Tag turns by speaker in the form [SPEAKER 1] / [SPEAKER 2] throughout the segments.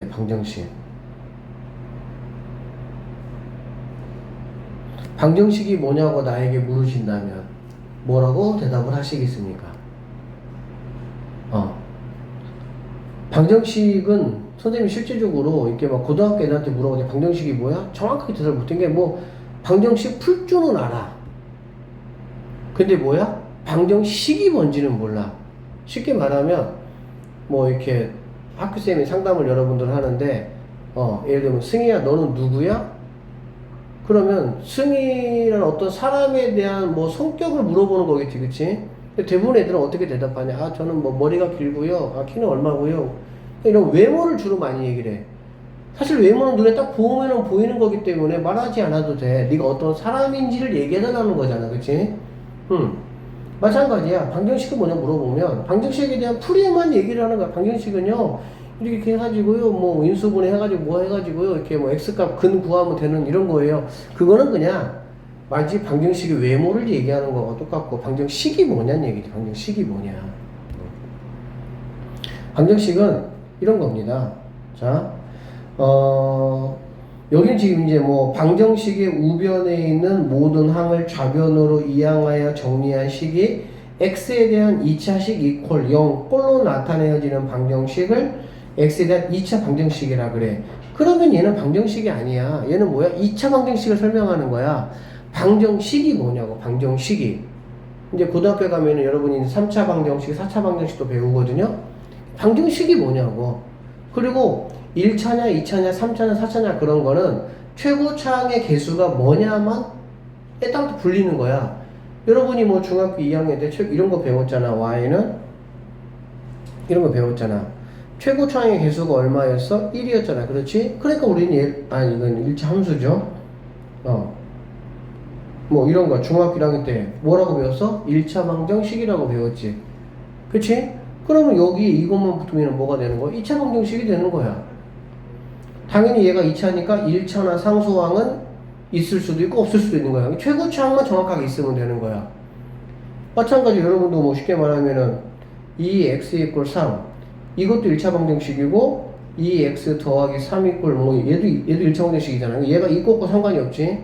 [SPEAKER 1] 방정식. 방정식이 뭐냐고 나에게 물으신다면 뭐라고 대답을 하시겠습니까? 방정식은 선생님이 실제적으로 이렇게 막 고등학교 애들한테 물어보는데 방정식이 뭐야? 정확하게 대답을 못한 게 뭐 방정식 풀 줄은 알아. 근데 뭐야? 방정식이 뭔지는 몰라. 쉽게 말하면 뭐 이렇게 학교쌤이 상담을 여러분들 하는데 예를 들면 승희야 너는 누구야? 그러면 승희라는 어떤 사람에 대한 뭐 성격을 물어보는 거겠지, 그치? 근데 대부분 애들은 어떻게 대답하냐? 아, 저는 뭐 머리가 길고요. 아, 키는 얼마고요. 이런 외모를 주로 많이 얘기를 해. 사실 외모는 눈에 딱 보면은 보이는 거기 때문에 말하지 않아도 돼. 네가 어떤 사람인지를 얘기해달라는 거잖아, 그치? 마찬가지야. 방정식은 뭐냐 물어보면 방정식에 대한 풀이만 얘기를 하는 거야. 방정식은요 이렇게 해가지고요 뭐 인수분해 해가지고 뭐 해가지고요 이렇게 뭐 x값 근 구하면 되는 이런 거예요. 그거는 그냥 마치 방정식의 외모를 얘기하는 거와 똑같고 방정식이 뭐냐는 얘기지. 방정식이 뭐냐. 방정식은 이런 겁니다. 자, 여기 지금 이제 뭐 방정식의 우변에 있는 모든 항을 좌변으로 이항하여 정리한 식이 x에 대한 2차식 이퀄 0 꼴로 나타내어지는 방정식을 x에 대한 2차 방정식이라 그래. 그러면 얘는 방정식이 아니야. 얘는 뭐야? 2차 방정식을 설명하는 거야. 방정식이 뭐냐고. 방정식이 이제 고등학교 가면은 여러분이 3차 방정식 4차 방정식도 배우거든요. 방정식이 뭐냐고. 그리고 1차냐, 2차냐, 3차냐, 4차냐 그런 거는 최고차항의 개수가 뭐냐만 에 따라 불리는 거야. 여러분이 뭐 중학교 2학년 때 이런 거 배웠잖아. y는 이런 거 배웠잖아. 최고차항의 개수가 얼마였어? 1이었잖아. 그렇지? 그러니까 우리는 이건 1차 함수죠. 뭐 이런 거 중학교 1학년 때 뭐라고 배웠어? 1차 방정식이라고 배웠지. 그치? 그러면 여기 이것만 붙으면 뭐가 되는 거야? 2차 방정식이 되는 거야. 당연히 얘가 2차니까 1차나 상수항은 있을 수도 있고 없을 수도 있는 거야. 최고차항만 정확하게 있으면 되는 거야. 마찬가지 여러분도 뭐 쉽게 말하면은 2x = 3 이것도 1차 방정식이고 2x 더하기 3 = 뭐 얘도 1차 방정식이잖아. 얘가 이 꼴과 상관이 없지.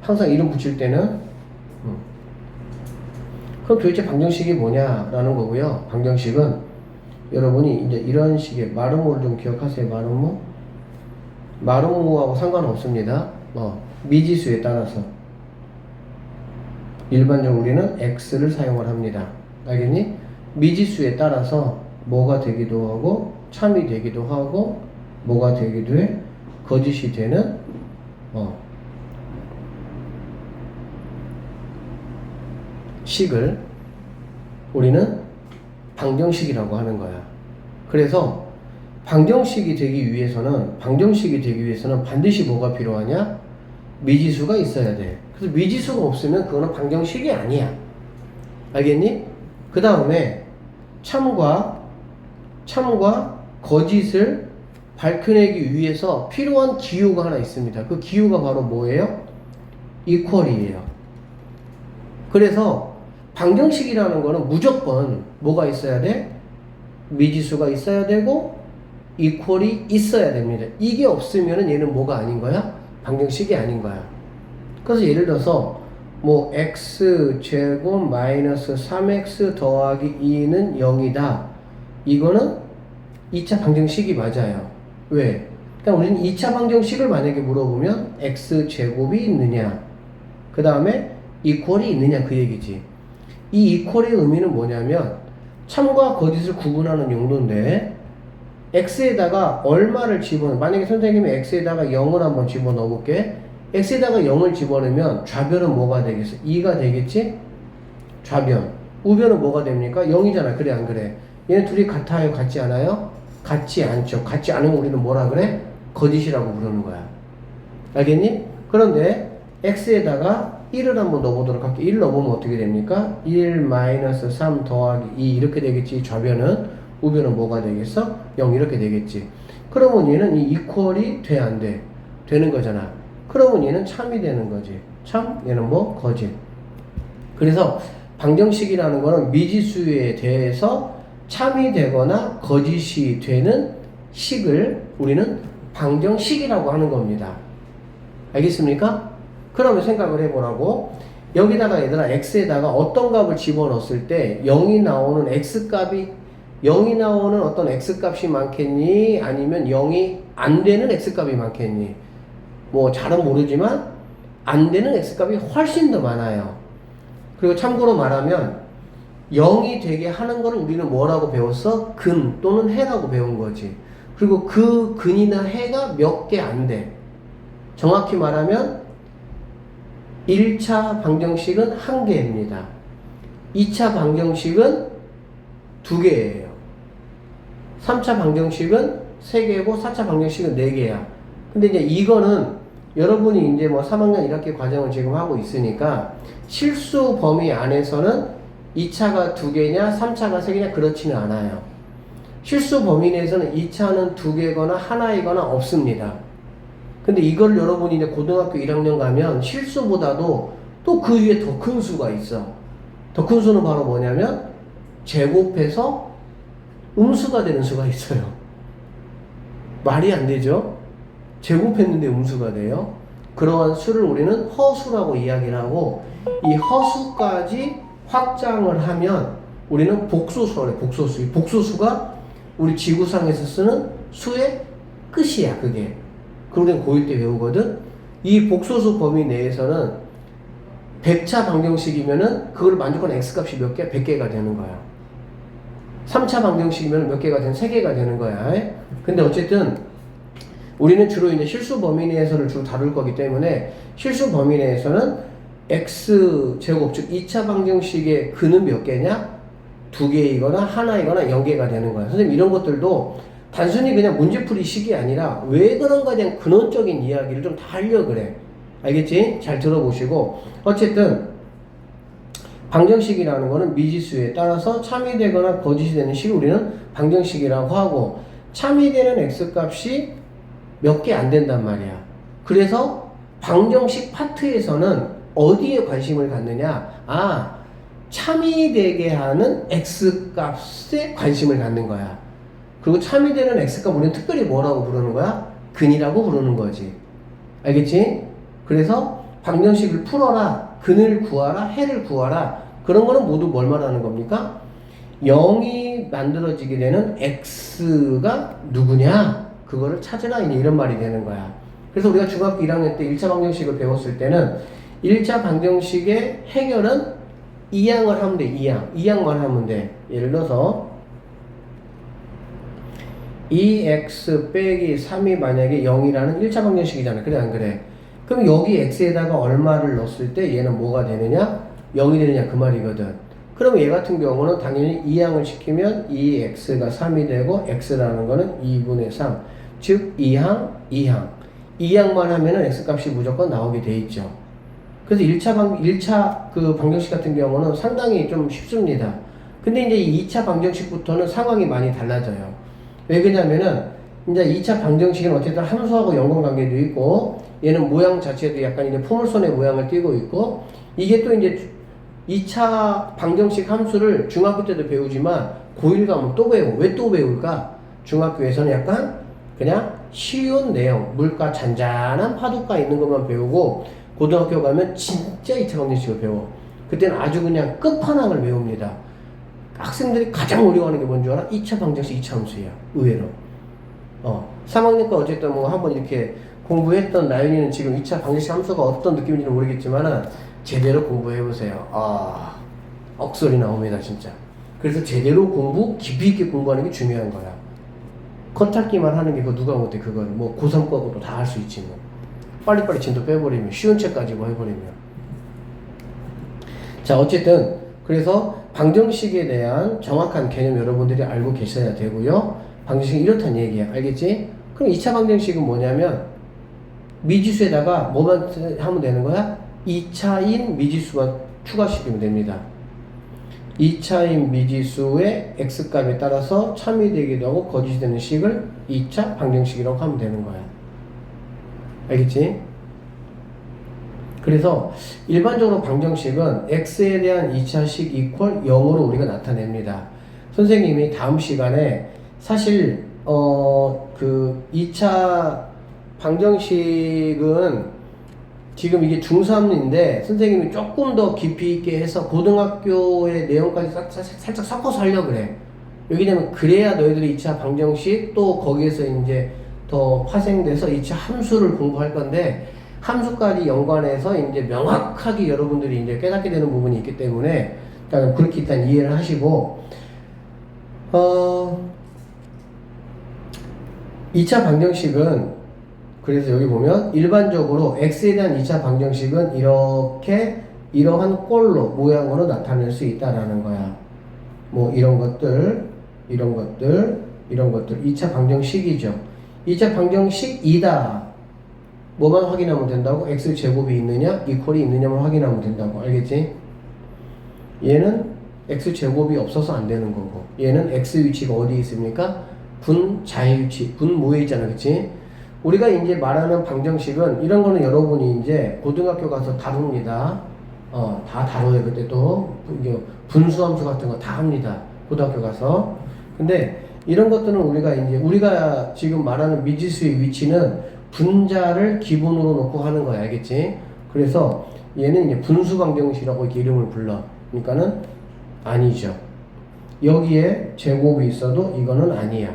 [SPEAKER 1] 항상 이름 붙일 때는 그럼 도대체 방정식이 뭐냐라는 거고요. 방정식은 여러분이 이제 이런 식의 마름모를 좀 기억하세요. 마름모하고 상관없습니다. 미지수에 따라서 일반적으로 우리는 x를 사용을 합니다. 알겠니? 미지수에 따라서 뭐가 되기도 하고 참이 되기도 하고 뭐가 되기도 해 거짓이 되는 식을 우리는 방정식이라고 하는 거야. 그래서 방정식이 되기 위해서는 반드시 뭐가 필요하냐? 미지수가 있어야 돼. 그래서 미지수가 없으면 그거는 방정식이 아니야. 알겠니? 그 다음에 참과 거짓을 밝혀내기 위해서 필요한 기호가 하나 있습니다. 그 기호가 바로 뭐예요? 이퀄이에요. 그래서 방정식이라는 거는 무조건 뭐가 있어야 돼? 미지수가 있어야 되고 이퀄이 있어야 됩니다. 이게 없으면 얘는 뭐가 아닌 거야? 방정식이 아닌 거야. 그래서 예를 들어서 뭐 x제곱 마이너스 3x 더하기 2는 0이다. 이거는 2차 방정식이 맞아요. 왜? 그러니까 우리는 2차 방정식을 만약에 물어보면 x제곱이 있느냐 그 다음에 이퀄이 있느냐 그 얘기지. 이 이퀄의 의미는 뭐냐면 참과 거짓을 구분하는 용도인데 x에다가 얼마를 만약에 선생님이 x에다가 0을 한번 집어넣어 볼게. x에다가 0을 집어넣으면 좌변은 뭐가 되겠어? 2가 되겠지? 좌변. 우변은 뭐가 됩니까? 0이잖아. 그래 안 그래? 얘네 둘이 같아요? 같지 않아요? 같지 않죠. 같지 않으면 우리는 뭐라 그래? 거짓이라고 부르는 거야. 알겠니? 그런데 x에다가 1을 한번 넣어보도록 할게. 1 넣어보면 어떻게 됩니까? 1-3 더하기 2 이렇게 되겠지. 좌변은. 우변은 뭐가 되겠어? 0 이렇게 되겠지. 그러면 얘는 이 이퀄이 돼 안 돼? 되는 거잖아. 그러면 얘는 참이 되는 거지. 참, 얘는 뭐? 거짓. 그래서 방정식이라는 거는 미지수에 대해서 참이 되거나 거짓이 되는 식을 우리는 방정식이라고 하는 겁니다. 알겠습니까? 그러면 생각을 해보라고. 여기다가 얘들아 x에다가 어떤 값을 집어넣었을 때 0이 나오는 x값이 0이 나오는 어떤 x값이 많겠니? 아니면 0이 안 되는 x값이 많겠니? 뭐 잘은 모르지만 안 되는 x값이 훨씬 더 많아요. 그리고 참고로 말하면 0이 되게 하는 거를 우리는 뭐라고 배웠어? 근 또는 해라고 배운 거지. 그리고 그 근이나 해가 몇 개 안 돼. 정확히 말하면 1차 방정식은 1개입니다. 2차 방정식은 2개예요. 3차 방정식은 3개고 4차 방정식은 4개야. 근데 이제 이거는 여러분이 이제 뭐 3학년 1학기 과정을 지금 하고 있으니까 실수 범위 안에서는 2차가 2개냐 3차가 3개냐 그렇지는 않아요. 실수 범위 내에서는 2차는 2개거나 하나이거나 없습니다. 근데 이걸 여러분이 이제 고등학교 1학년 가면 실수보다도 또 그 위에 더 큰 수가 있어. 더 큰 수는 바로 뭐냐면 제곱해서 음수가 되는 수가 있어요. 말이 안 되죠? 제곱했는데 음수가 돼요. 그러한 수를 우리는 허수라고 이야기를 하고 이 허수까지 확장을 하면 우리는 복소수라고 해요. 복소수. 이 복소수가 우리 지구상에서 쓰는 수의 끝이야. 그게. 그걸 우리는 고1 때 배우거든. 이 복소수 범위 내에서는 100차 방정식이면은 그걸 만족하는 x값이 몇 개? 100개가 되는 거야. 3차 방정식이면 몇 개가 되는? 3개가 되는 거야. 근데 어쨌든 우리는 주로 이제 실수 범위 내에서를 주로 다룰 거기 때문에 실수 범위 내에서는 x제곱 즉 2차 방정식의 근은 몇 개냐? 2개이거나 하나이거나 0개가 되는 거야. 선생님 이런 것들도 단순히 그냥 문제풀이식이 아니라 왜 그런가에 대한 근원적인 이야기를 좀 다 하려고 그래. 알겠지? 잘 들어보시고 어쨌든 방정식이라는 거는 미지수에 따라서 참이 되거나 거짓이 되는 식을 우리는 방정식이라고 하고 참이 되는 x값이 몇 개 안 된단 말이야. 그래서 방정식 파트에서는 어디에 관심을 갖느냐? 참이 되게 하는 x값에 관심을 갖는 거야. 그리고 참이 되는 x값 우리는 특별히 뭐라고 부르는 거야? 근이라고 부르는 거지. 알겠지? 그래서 방정식을 풀어라, 근을 구하라, 해를 구하라. 그런 거는 모두 뭘 말하는 겁니까? 0이 만들어지게 되는 x가 누구냐? 그거를 찾으라 이런 말이 되는 거야. 그래서 우리가 중학교 1학년 때 1차 방정식을 배웠을 때는 1차 방정식의 해결은 2항을 하면 돼. 2항만 하면 돼. 예를 들어서 2x 빼기 3이 만약에 0이라는 1차 방정식이잖아. 그래 안 그래? 그럼 여기 x에다가 얼마를 넣었을 때 얘는 뭐가 되느냐? 0이 되느냐 그 말이거든. 그럼 얘 같은 경우는 당연히 2항을 시키면 2x가 3이 되고 x라는 거는 2분의 3. 즉 2항만 하면은 x값이 무조건 나오게 돼 있죠. 그래서 1차 그 방정식 같은 경우는 상당히 좀 쉽습니다. 근데 이제 2차 방정식부터는 상황이 많이 달라져요. 왜 그러냐면은 이제 2차 방정식은 어쨌든 함수하고 연관관계도 있고 얘는 모양 자체도 약간 이제 포물선의 모양을 띠고 있고 이게 또 이제 2차 방정식 함수를 중학교 때도 배우지만 고1 가면 또 배워. 왜 또 배울까? 중학교에서는 약간 그냥 쉬운 내용, 물가 잔잔한 파도가 있는 것만 배우고 고등학교 가면 진짜 2차 방정식을 배워. 그때는 아주 그냥 끝판왕을 배웁니다. 학생들이 가장 어려워하는 게 뭔지 알아? 2차 방정식 2차 함수야. 의외로. 3학년 거 어쨌든 뭐 한번 이렇게 공부했던 나연이는 지금 2차 방정식 함수가 어떤 느낌인지는 모르겠지만은 제대로 공부해보세요. 억소리 나옵니다, 진짜. 그래서 제대로 깊이 있게 공부하는 게 중요한 거야. 겉핥기만 하는 게 그거 누가 못해, 그건. 뭐 고3 거고도 다 할 수 있지, 뭐. 빨리빨리 진도 빼버리면, 쉬운 책 가지고 해버리면. 자, 어쨌든, 그래서 방정식에 대한 정확한 개념 여러분들이 알고 계셔야 되고요. 방정식이 이렇다는 얘기야. 알겠지? 그럼 2차 방정식은 뭐냐면, 미지수에다가 뭐만 하면 되는 거야? 2차인 미지수만 추가시키면 됩니다. 2차인 미지수의 x값에 따라서 참이 되기도 하고 거짓이 되는 식을 2차 방정식이라고 하면 되는 거야. 알겠지? 그래서 일반적으로 방정식은 x에 대한 2차식 이퀄 0으로 우리가 나타냅니다. 선생님이 다음 시간에 사실 그 2차 방정식은 지금 이게 중3인데 선생님이 조금 더 깊이 있게 해서 고등학교의 내용까지 살짝 섞어서 하려고 그래. 왜냐면 그래야 너희들이 2차 방정식 또 거기에서 이제 더 파생돼서 2차 함수를 공부할 건데 함수까지 연관해서 이제 명확하게 여러분들이 이제 깨닫게 되는 부분이 있기 때문에 일단 그렇게 일단 이해를 하시고 2차 방정식은 그래서 여기 보면 일반적으로 x에 대한 2차 방정식은 이렇게 이러한 꼴로 모양으로 나타낼 수 있다라는 거야. 뭐 이런 것들 2차 방정식이죠. 2차 방정식이다. 뭐만 확인하면 된다고? x제곱이 있느냐, 이퀄이 있느냐만 확인하면 된다고. 알겠지? 얘는 x제곱이 없어서 안 되는 거고, 얘는 x 위치가 어디 있습니까? 분자의 위치, 분모에 있잖아. 그치? 우리가 이제 말하는 방정식은 이런 거는 여러분이 이제 고등학교 가서 다룹니다. 다 다뤄요. 그때 또 분수함수 같은 거 다 합니다. 고등학교 가서. 근데 이런 것들은 우리가 지금 말하는 미지수의 위치는 분자를 기본으로 놓고 하는 거야. 알겠지? 그래서 얘는 이제 분수 방정식이라고 이렇게 이름을 불러. 그러니까는 아니죠. 여기에 제곱이 있어도 이거는 아니야.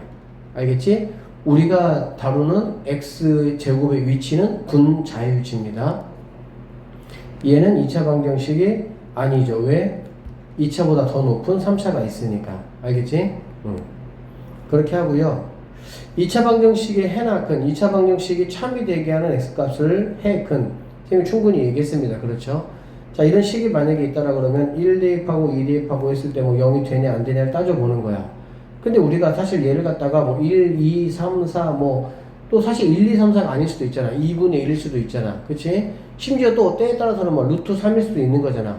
[SPEAKER 1] 알겠지? 우리가 다루는 x제곱의 위치는 분자의 위치입니다. 얘는 2차 방정식이 아니죠. 왜? 2차보다 더 높은 3차가 있으니까. 알겠지? 그렇게 하고요. 2차 방정식의 해나 근, 2차 방정식이 참이 되게 하는 x값을 해, 근. 선생님이 충분히 얘기했습니다. 그렇죠? 자, 이런 식이 만약에 있다라 그러면 1 대입하고 2 대입하고 했을 때 뭐 0이 되냐 안 되냐를 따져보는 거야. 근데 우리가 사실 얘를 갖다가 뭐 1, 2, 3, 4 뭐 또 사실 1, 2, 3, 4가 아닐 수도 있잖아. 2분의 1일 수도 있잖아. 그치? 심지어 또 때에 따라서는 뭐 루트 3일 수도 있는 거잖아.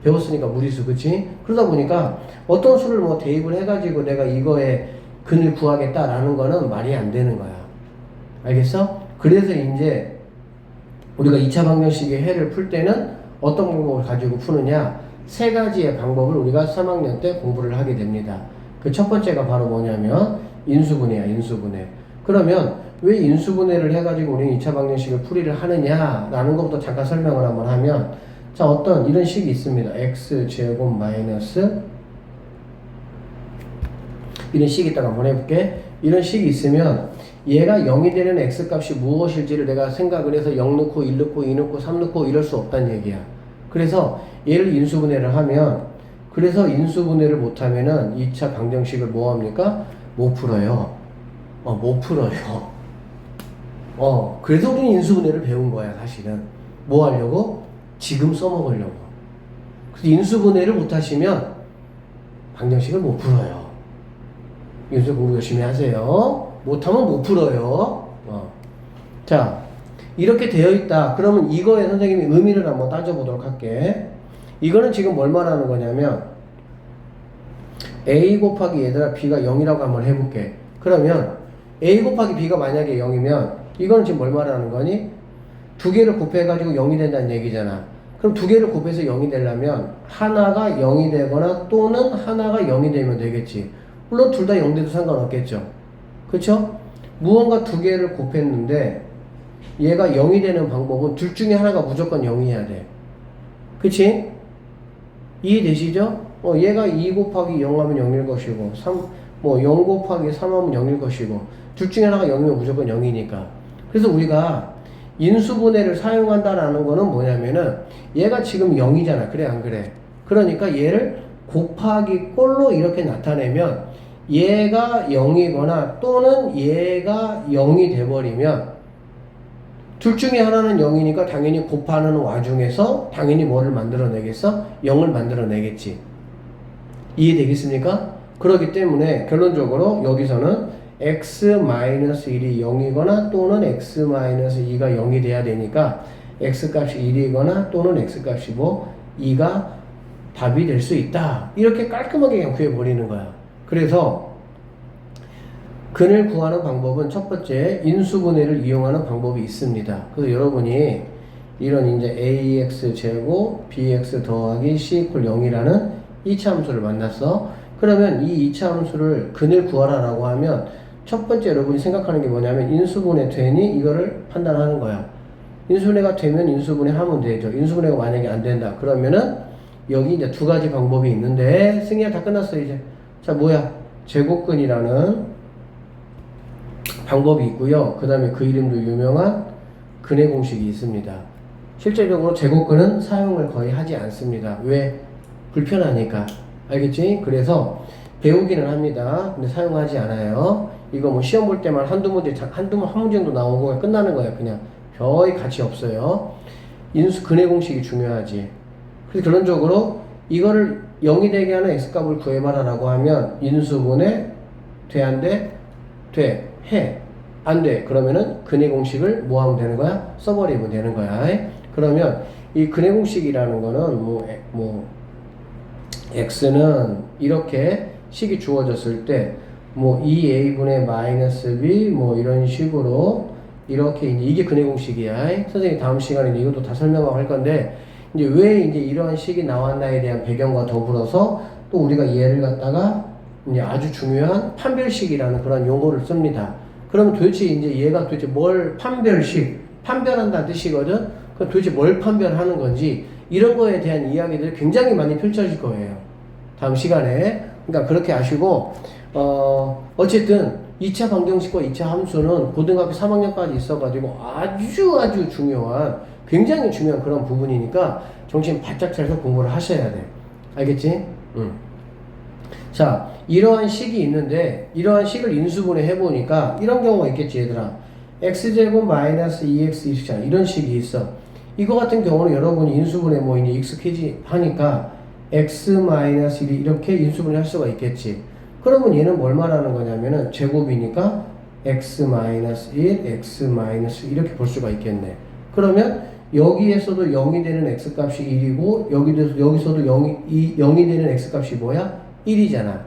[SPEAKER 1] 배웠으니까 무리수. 그치? 그러다 보니까 어떤 수를 뭐 대입을 해가지고 내가 이거에 근을 구하겠다라는 거는 말이 안 되는 거야. 알겠어? 그래서 이제 우리가 2차 방정식의 해를 풀 때는 어떤 방법을 가지고 푸느냐? 세 가지의 방법을 우리가 3학년 때 공부를 하게 됩니다. 그 첫 번째가 바로 뭐냐면 인수분해야, 인수분해. 그러면 왜 인수분해를 해가지고 우리는 2차 방정식을 풀이를 하느냐라는 것부터 잠깐 설명을 한번 하면, 자, 어떤 이런 식이 있습니다. x제곱 마이너스 이런 식이 있다가 한번 해볼게. 이런 식이 있으면 얘가 0이 되는 x값이 무엇일지를 내가 생각을 해서 0 넣고 1 넣고 2 넣고 3 넣고 이럴 수 없다는 얘기야. 그래서 얘를 인수분해를 하면, 그래서 인수분해를 못하면은 2차 방정식을 뭐합니까? 못 풀어요. 못 풀어요. 그래서 우리는 인수분해를 배운 거야, 사실은. 뭐 하려고? 지금 써먹으려고. 그래서 인수분해를 못하시면 방정식을 못 풀어요. 인수 공부 열심히 하세요. 못하면 못 풀어요. 자, 이렇게 되어 있다. 그러면 이거에 선생님이 의미를 한번 따져보도록 할게. 이거는 지금 뭘 말하는 거냐면 a 곱하기 얘들아 b가 0이라고 한번 해볼게. 그러면 a 곱하기 b가 만약에 0이면 이거는 지금 뭘 말하는 거니? 두 개를 곱해가지고 0이 된다는 얘기잖아. 그럼 두 개를 곱해서 0이 되려면 하나가 0이 되거나 또는 하나가 0이 되면 되겠지. 물론 둘 다 0 돼도 상관없겠죠. 그쵸? 무언가 두 개를 곱했는데 얘가 0이 되는 방법은 둘 중에 하나가 무조건 0이어야 돼. 그치? 이해되시죠? 얘가 2 곱하기 0 하면 0일 것이고 0 곱하기 3 하면 0일 것이고 둘 중에 하나가 0이면 무조건 0이니까. 그래서 우리가 인수분해를 사용한다라는 거는 뭐냐면은 얘가 지금 0이잖아. 그래 안 그래? 그러니까 얘를 곱하기 꼴로 이렇게 나타내면 얘가 0이거나 또는 얘가 0이 돼버리면 둘 중에 하나는 0이니까 당연히 곱하는 와중에서 당연히 뭐를 만들어내겠어? 0을 만들어내겠지. 이해되겠습니까? 그렇기 때문에 결론적으로 여기서는 x-1이 0이거나 또는 x-2가 0이 돼야 되니까 x값이 1이거나 또는 x값이 2가 답이 될 수 있다. 이렇게 깔끔하게 그냥 구해버리는 거야. 그래서 근을 구하는 방법은 첫 번째 인수분해를 이용하는 방법이 있습니다. 그래서 여러분이 이런 이제 ax 제곱 bx 더하기 c 이퀄 0이라는 2차 함수를 만났어. 그러면 이 2차 함수를 근을 구하라라고 하면 첫 번째 여러분이 생각하는 게 뭐냐면 인수분해 되니 이거를 판단하는 거야. 인수분해가 되면 인수분해 하면 되죠. 인수분해가 만약에 안 된다. 그러면은 여기 이제 두 가지 방법이 있는데 승희야 다 끝났어 이제. 자 뭐야? 제곱근이라는 방법이 있고요. 그 다음에 그 이름도 유명한 근해 공식이 있습니다. 실제적으로 제곱근은 사용을 거의 하지 않습니다. 왜? 불편하니까. 알겠지? 그래서 배우기는 합니다. 근데 사용하지 않아요. 이거 뭐 시험 볼 때만 한 문제 정도 나오고 끝나는 거야. 그냥 별 가치 없어요. 근해 공식이 중요하지. 그래서 결론적으로 이거를 0이 되게 하는 x값을 구해봐라 라고 하면 인수분해 돼, 안 돼? 돼. 해. 안 돼. 그러면은 근해 공식을 뭐 하면 되는 거야? 써버리면 되는 거야. 그러면 이 근해 공식이라는 거는 x는 이렇게 식이 주어졌을 때 뭐 2a분의 마이너스 b 뭐 이런 식으로 이렇게 이게 근해 공식이야. 선생님 다음 시간에 이것도 다 설명하고 할 건데 이제 왜 이제 이러한 식이 나왔나에 대한 배경과 더불어서 또 우리가 얘를 갖다가 이제 아주 중요한 판별식이라는 그런 용어를 씁니다. 그러면 도대체 이제 얘가 도대체 뭘 판별한다는 뜻이거든? 그럼 도대체 뭘 판별하는 건지 이런 거에 대한 이야기들이 굉장히 많이 펼쳐질 거예요. 다음 시간에. 그러니까 그렇게 아시고, 어쨌든 2차 방정식과 2차 함수는 고등학교 3학년까지 있어가지고 아주 중요한, 굉장히 중요한 그런 부분이니까 정신 바짝 차려서 공부를 하셔야 돼. 알겠지? 응. 자, 이러한 식이 있는데, 이러한 식을 인수분해 해보니까 이런 경우가 있겠지, 얘들아. x제곱 마이너스 2x 이렇게 이런 식이 있어. 이거 같은 경우는 여러분이 인수분해 뭐 이제 익숙해지 하니까 x 마이너스 1이 이렇게 인수분해 할 수가 있겠지. 그러면 얘는 뭘 말하는 거냐면은 제곱이니까 x 마이너스 1, x 마이너스 이렇게 볼 수가 있겠네. 그러면 여기에서도 0이 되는 x 값이 1이고 여기서도 0이 되는 x 값이 뭐야? 1이잖아.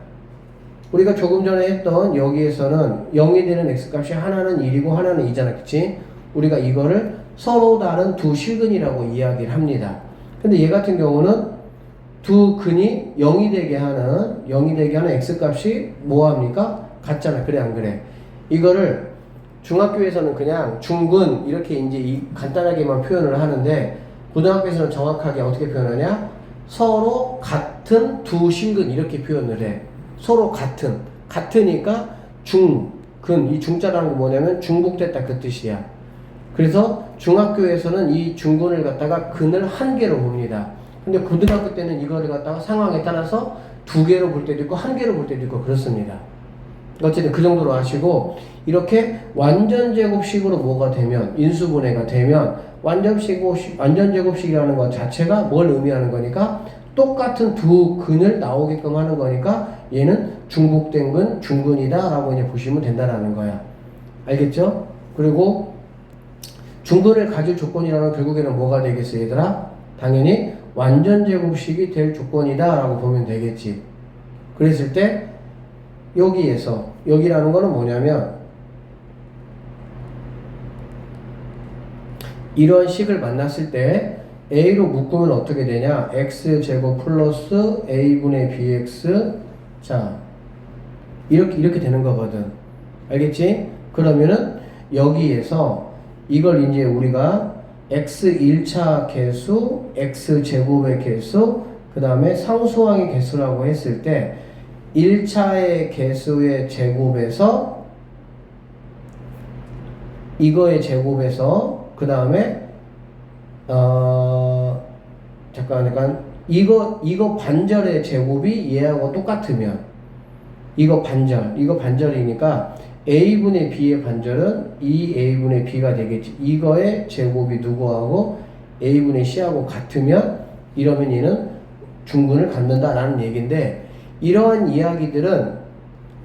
[SPEAKER 1] 우리가 조금 전에 했던 여기에서는 0이 되는 x 값이 하나는 1이고 하나는 2잖아. 그치? 우리가 이거를 서로 다른 두 실근이라고 이야기를 합니다. 근데 얘 같은 경우는 두 근이 0이 되게 하는 x 값이 뭐합니까? 같잖아. 그래 안 그래? 이거를 중학교에서는 그냥 중근 이렇게 이제 간단하게만 표현을 하는데 고등학교에서는 정확하게 어떻게 표현하냐? 서로 같은 두 실근 이렇게 표현을 해. 서로 같으니까 중근 이 중자라는 거 뭐냐면 중복됐다 그 뜻이야. 그래서 중학교에서는 이 중근을 갖다가 근을 한 개로 봅니다. 근데 고등학교 때는 이거를 갖다가 상황에 따라서 두 개로 볼 때도 있고 한 개로 볼 때도 있고 그렇습니다. 어쨌든 그 정도로 아시고 이렇게 완전제곱식으로 뭐가 되면 인수분해가 되면 완전제곱식이라는 것 자체가 뭘 의미하는 거니까 똑같은 두 근을 나오게끔 하는 거니까 얘는 중복된 근, 중근이다 라고 이제 보시면 된다라는 거야. 알겠죠? 그리고 중근을 가질 조건이라는 결국에는 뭐가 되겠어 얘들아? 당연히 완전제곱식이 될 조건이다 라고 보면 되겠지. 그랬을 때 여기라는 거는 뭐냐면 이런 식을 만났을 때 a로 묶으면 어떻게 되냐? x제곱 플러스 a분의 bx 자 이렇게 되는 거거든. 알겠지? 그러면은 여기에서 이걸 이제 우리가 x 1차 개수, x 제곱의 개수, 그 다음에 상수항의 개수라고 했을 때 1차의 개수의 제곱에서 이거의 제곱에서 그 다음에 잠깐 이거 반절의 제곱이 얘하고 똑같으면 이거 반절이니까 a분의 b의 반절은 2a분의 b가 되겠지. 이거의 제곱이 누구하고 a분의 c하고 같으면 이러면 얘는 중근을 갖는다라는 얘기인데 이러한 이야기들은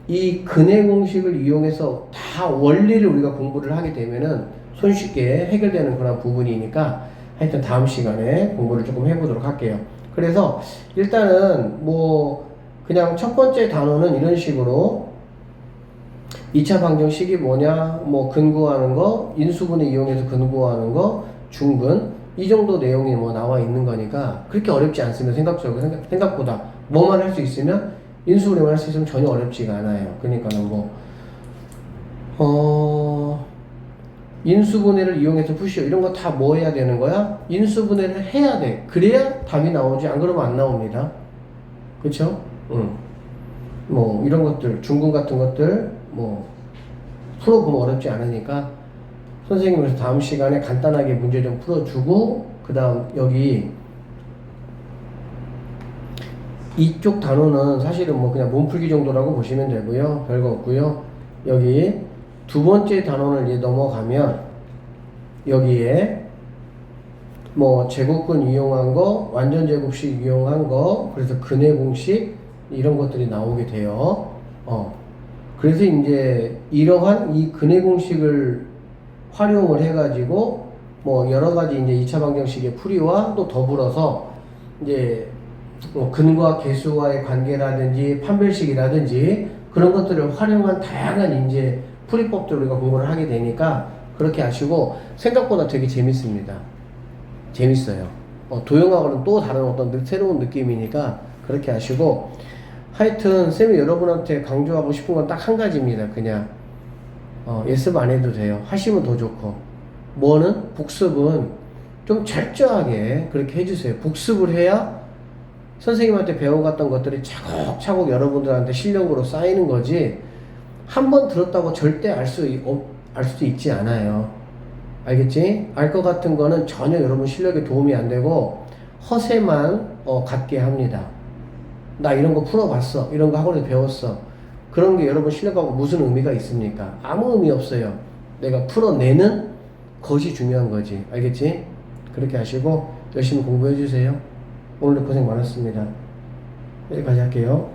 [SPEAKER 1] 이 근해 공식을 이용해서 다 원리를 우리가 공부를 하게 되면은 손쉽게 해결되는 그런 부분이니까 하여튼 다음 시간에 공부를 조금 해보도록 할게요. 그래서 일단은 뭐 그냥 첫 번째 단어는 이런 식으로 2차 방정식이 뭐냐, 뭐 근구하는 거, 인수분해 이용해서 근구하는 거, 중근 이 정도 내용이 뭐 나와 있는 거니까 그렇게 어렵지 않습니다. 생각보다 뭐만 할 수 있으면 인수분해만 할 수 있으면 전혀 어렵지가 않아요. 그러니까는 뭐 인수분해를 이용해서 푸시오. 이런 거 다 뭐 해야 되는 거야? 인수분해를 해야 돼. 그래야 답이 나오지. 안 그러면 안 나옵니다. 그쵸? 응. 뭐, 이런 것들, 중군 같은 것들, 뭐, 풀어보면 어렵지 않으니까, 선생님께서 다음 시간에 간단하게 문제 좀 풀어주고, 그 다음, 여기, 이쪽 단어는 사실은 뭐 그냥 몸풀기 정도라고 보시면 되고요. 별거 없고요. 여기 두 번째 단원을 이제 넘어가면 여기에 뭐 제곱근 이용한 거, 완전 제곱식 이용한 거, 그래서 근해 공식 이런 것들이 나오게 돼요. 그래서 이제 이러한 이 근해 공식을 활용을 해가지고 뭐 여러 가지 이제 2차 방정식의 풀이와 또 더불어서 이제 뭐 근과 계수와의 관계라든지 판별식이라든지 그런 것들을 활용한 다양한 이제 풀이법들을 우리가 공부를 하게 되니까 그렇게 하시고 생각보다 되게 재밌습니다. 재밌어요. 도형하고는 또 다른 어떤 새로운 느낌이니까 그렇게 하시고 하여튼 쌤이 여러분한테 강조하고 싶은 건 딱 한 가지입니다. 그냥 예습 안 해도 돼요. 하시면 더 좋고 뭐는 복습은 좀 철저하게 그렇게 해주세요. 복습을 해야 선생님한테 배워갔던 것들이 차곡차곡 여러분들한테 실력으로 쌓이는 거지 한 번 들었다고 절대 알 수도 있지 않아요. 알겠지? 알 것 같은 거는 전혀 여러분 실력에 도움이 안 되고 허세만 갖게 합니다. 나 이런 거 풀어봤어. 이런 거 학원에서 배웠어. 그런 게 여러분 실력하고 무슨 의미가 있습니까? 아무 의미 없어요. 내가 풀어내는 것이 중요한 거지. 알겠지? 그렇게 하시고 열심히 공부해 주세요. 오늘도 고생 많았습니다. 여기까지 할게요.